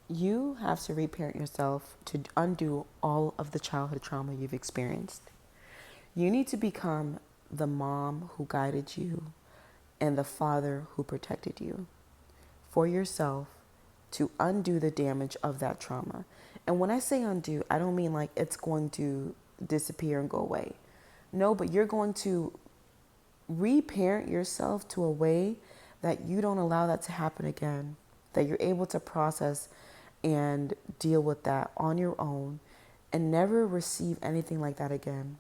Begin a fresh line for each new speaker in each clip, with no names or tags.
You have to reparent yourself to undo all of the childhood trauma you've experienced. You need to become the mom who guided you and the father who protected you for yourself to undo the damage of that trauma. And when I say undo, I don't mean like it's going to disappear and go away. No, but you're going to reparent yourself to a way that you don't allow that to happen again, that you're able to process and deal with that on your own and never receive anything like that again.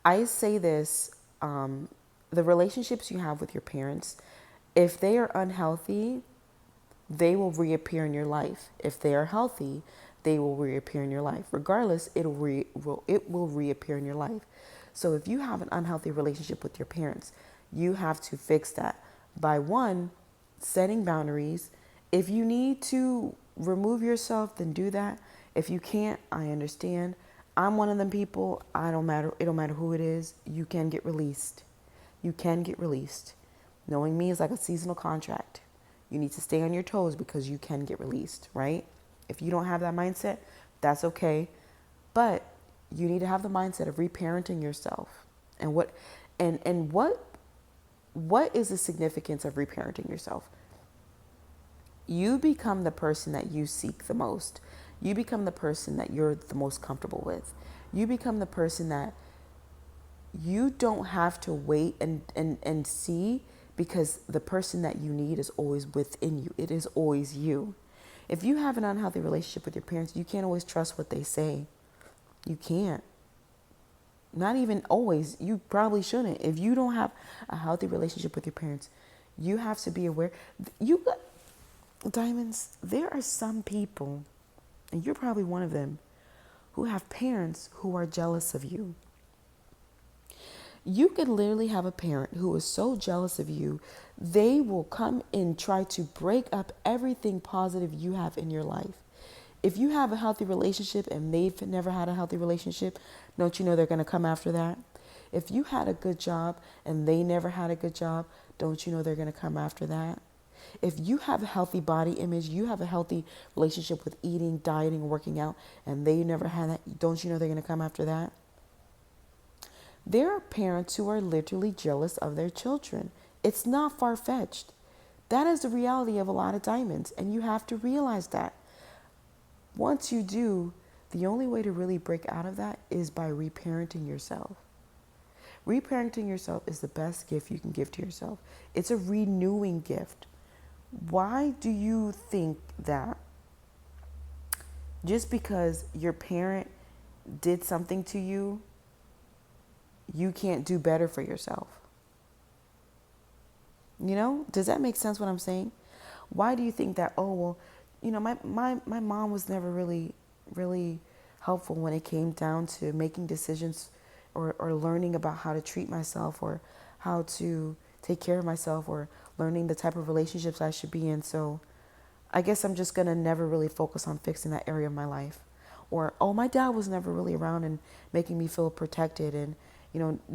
I say this, the relationships you have with your parents, if they are unhealthy, they will reappear in your life. If they are healthy, they will reappear in your life. Regardless, it will reappear in your life. So if you have an unhealthy relationship with your parents, you have to fix that by one, setting boundaries. If you need to remove yourself, then do that. If you can't, I understand. I'm one of them people. I don't matter. It don't matter who it is. You can get released. You can get released. Knowing me is like a seasonal contract. You need to stay on your toes because you can get released, right? If you don't have that mindset, that's okay. But you need to have the mindset of reparenting yourself. And what is the significance of reparenting yourself? You become the person that you seek the most. You become the person that you're the most comfortable with. You become the person that you don't have to wait and see, because the person that you need is always within you. It is always you. If you have an unhealthy relationship with your parents, you can't always trust what they say. You can't. Not even always. You probably shouldn't. If you don't have a healthy relationship with your parents, you have to be aware. You got diamonds. There are some people, and you're probably one of them, who have parents who are jealous of you. You could literally have a parent who is so jealous of you, they will come and try to break up everything positive you have in your life. If you have a healthy relationship and they've never had a healthy relationship, don't you know they're going to come after that? If you had a good job and they never had a good job, don't you know they're going to come after that? If you have a healthy body image, you have a healthy relationship with eating, dieting, working out, and they never had that, don't you know they're going to come after that? There are parents who are literally jealous of their children. It's not far fetched. That is the reality of a lot of diamonds, and you have to realize that. Once you do, the only way to really break out of that is by reparenting yourself. Reparenting yourself is the best gift you can give to yourself. It's a renewing gift. Why do you think that just because your parent did something to you, you can't do better for yourself? You know, does that make sense what I'm saying? Why do you think that, oh, well, my mom was never really helpful when it came down to making decisions or learning about how to treat myself or how to take care of myself or learning the type of relationships I should be in. So I guess I'm just going to never really focus on fixing that area of my life. Or, oh, my dad was never really around and making me feel protected and,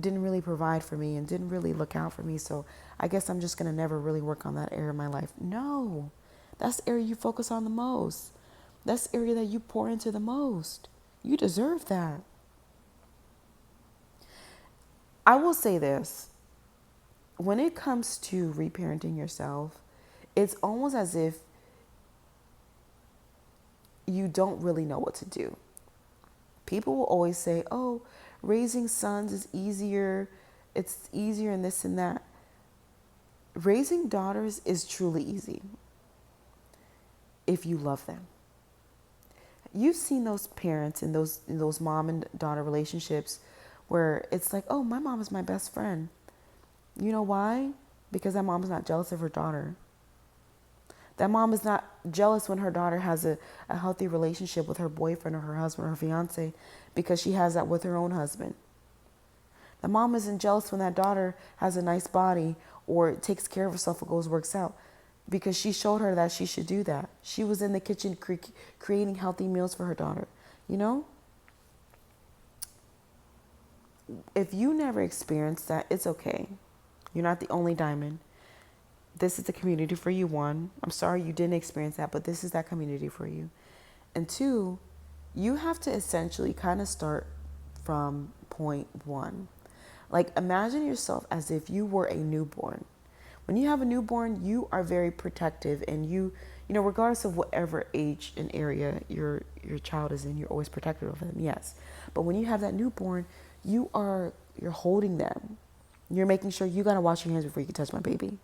didn't really provide for me and didn't really look out for me. So I guess I'm just going to never really work on that area of my life. No, that's the area you focus on the most. That's the area that you pour into the most. You deserve that. I will say this. When it comes to reparenting yourself, it's almost as if you don't really know what to do. People will always say, oh, raising sons is easier. It's easier and this and that. Raising daughters is truly easy if you love them. You've seen those parents in those mom and daughter relationships where it's like, oh, my mom is my best friend. You know why? Because that mom is not jealous of her daughter. That mom is not jealous when her daughter has a healthy relationship with her boyfriend or her husband or her fiance, because she has that with her own husband. The mom isn't jealous when that daughter has a nice body or takes care of herself or goes works out, because she showed her that she should do that. She was in the kitchen creating healthy meals for her daughter. You know? If you never experienced that, it's okay. You're not the only diamond. this is the community for you. One, I'm sorry you didn't experience that, but this is that community for you. And two, you have to essentially kind of start from point one. Like, imagine yourself as if you were a newborn. When you have a newborn, you are very protective, and you know, regardless of whatever age and area your child is in, you're always protective of them. Yes, but when you have that newborn, you're holding them. You're making sure you gotta wash your hands before you can touch my baby.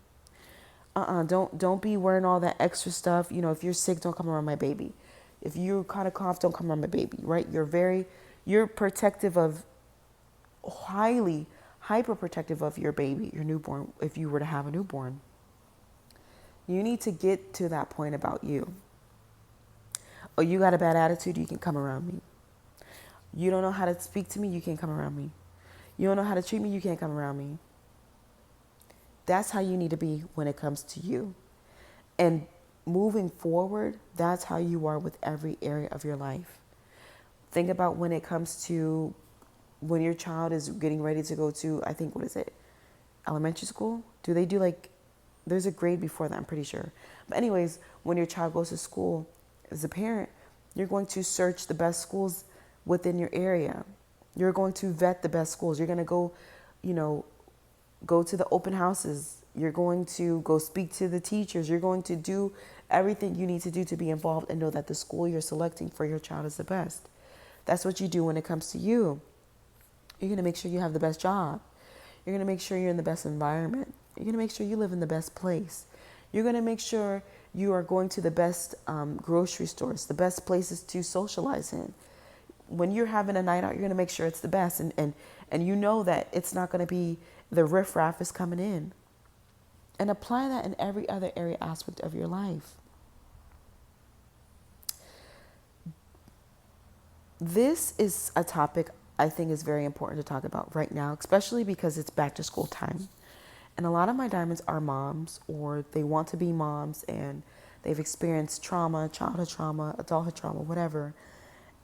Don't be wearing all that extra stuff. You know, if you're sick, don't come around my baby. If you kind of cough, don't come around my baby. Right? You're protective of, highly hyper protective of your baby, your newborn. If you were to have a newborn, you need to get to that point about you. Oh, you got a bad attitude, you can come around me. You don't know how to speak to me, you can't come around me. You don't know how to treat me, you can't come around me. That's how you need to be when it comes to you. And moving forward, that's how you are with every area of your life. Think about when it comes to when your child is getting ready to go to, I think, what is it? Elementary school? Do they do like, there's a grade before that, I'm pretty sure. But anyways, when your child goes to school, as a parent, you're going to search the best schools within your area. You're going to vet the best schools. You're going to go, you know, go to the open houses. You're going to go speak to the teachers. You're going to do everything you need to do to be involved and know that the school you're selecting for your child is the best. That's what you do when it comes to you. You're going to make sure you have the best job. You're going to make sure you're in the best environment. You're going to make sure you live in the best place. You're going to make sure you are going to the best grocery stores, the best places to socialize in. When you're having a night out, you're going to make sure it's the best. And you know that it's not going to be the riffraff is coming in. And apply that in every other area aspect of your life. This is a topic I think is very important to talk about right now, especially because it's back to school time. And a lot of my diamonds are moms, or they want to be moms, and they've experienced trauma, childhood trauma, adulthood trauma, whatever.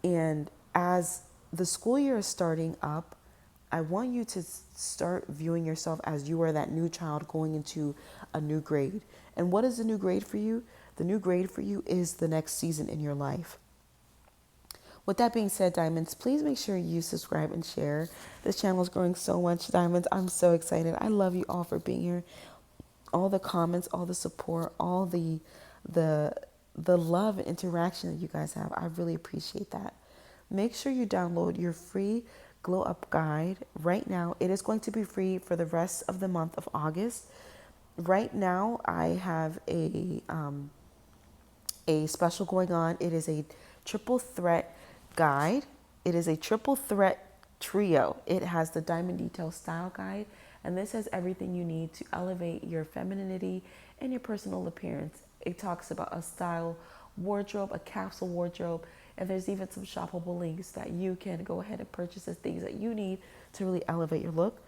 And as the school year is starting up, I want you to start viewing yourself as you are that new child going into a new grade. And what is the new grade for you? The new grade for you is the next season in your life. With that being said, Diamonds, please make sure you subscribe and share. This channel is growing so much, Diamonds. I'm so excited. I love you all for being here. All the comments, all the support, all the love and interaction that you guys have. I really appreciate that. Make sure you download your free Glow Up Guide right now. It is going to be free for the rest of the month of August. Right now, I have a special going on. It is a triple threat guide. It is a triple threat trio. It has the Diamond Detail Style Guide, and this has everything you need to elevate your femininity and your personal appearance. It talks about a style wardrobe, a capsule wardrobe, and there's even some shoppable links that you can go ahead and purchase the things that you need to really elevate your look.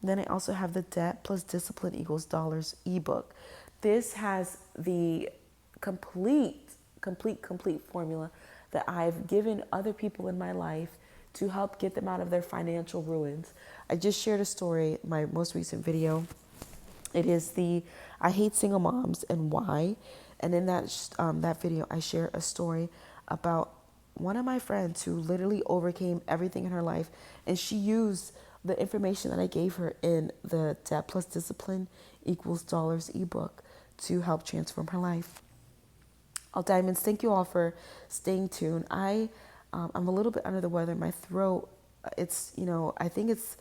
Then I also have the Debt Plus Discipline Equals Dollars ebook. This has the complete formula that I've given other people in my life to help get them out of their financial ruins. I just shared a story, my most recent video. It is the I Hate Single Moms and Why. And in that video, I share a story about one of my friends who literally overcame everything in her life, and she used the information that I gave her in the Debt Plus Discipline Equals Dollars ebook to help transform her life. All Diamonds, thank you all for staying tuned. I'm a little bit under the weather. My throat, it's, I think it's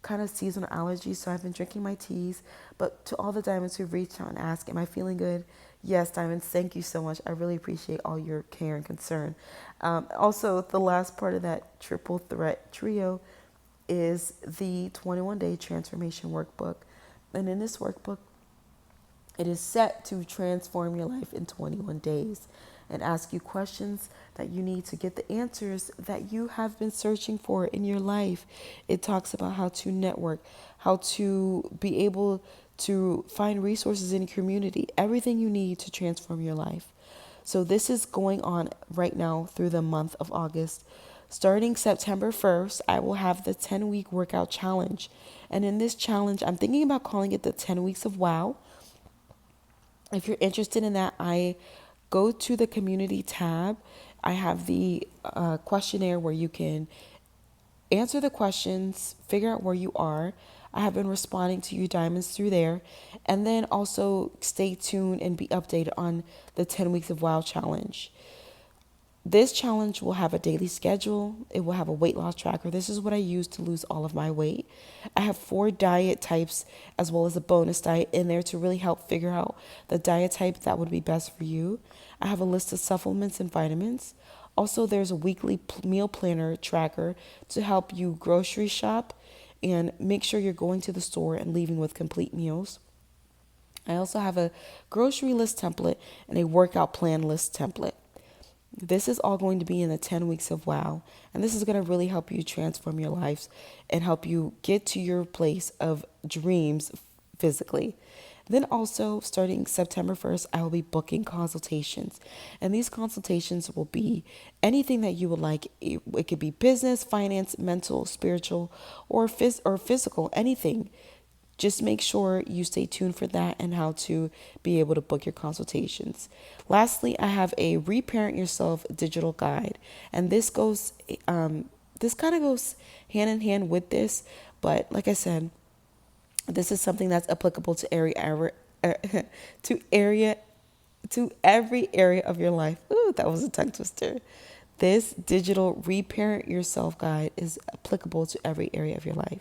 kind of seasonal allergies, so I've been drinking my teas. But to all the Diamonds who've reached out and asked, am I feeling good? Yes, Diamonds, thank you so much. I really appreciate all your care and concern. Also, the last part of that triple threat trio is the 21-day transformation workbook. And in this workbook, it is set to transform your life in 21 days and ask you questions that you need to get the answers that you have been searching for in your life. It talks about how to network, how to be able to find resources in your community, everything you need to transform your life. So this is going on right now through the month of August. Starting September 1st, I will have the 10-week workout challenge. And in this challenge, I'm thinking about calling it the 10 weeks of wow. If you're interested in that, I go to the community tab. I have the questionnaire where you can answer the questions, figure out where you are. I have been responding to you diamonds through there. And then also stay tuned and be updated on the 10 weeks of WOW challenge. This challenge will have a daily schedule. It will have a weight loss tracker. This is what I use to lose all of my weight. I have 4 diet types as well as a bonus diet in there to really help figure out the diet type that would be best for you. I have a list of supplements and vitamins. Also, there's a weekly meal planner tracker to help you grocery shop and make sure you're going to the store and leaving with complete meals. I also have a grocery list template and a workout plan list template. This is all going to be in the 10 weeks of WOW. And this is going to really help you transform your lives and help you get to your place of dreams physically. Then also, starting September 1st, I will be booking consultations. And these consultations will be anything that you would like. It could be business, finance, mental, spiritual, or physical, anything. Just make sure you stay tuned for that and how to be able to book your consultations. Lastly, I have a Reparent Yourself digital guide, and this kind of goes hand in hand with this, but like I said, this is something that's applicable to to area to every area of your life. Ooh, that was a tongue twister. This digital Reparent Yourself guide is applicable to every area of your life.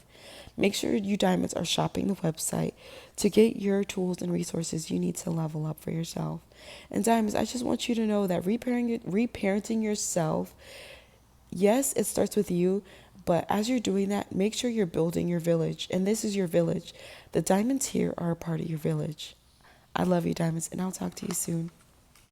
Make sure you diamonds are shopping the website to get your tools and resources you need to level up for yourself. And diamonds, I just want you to know that reparenting yourself, yes, it starts with you, but as you're doing that, make sure you're building your village. And this is your village. The diamonds here are a part of your village. I love you, diamonds, and I'll talk to you soon.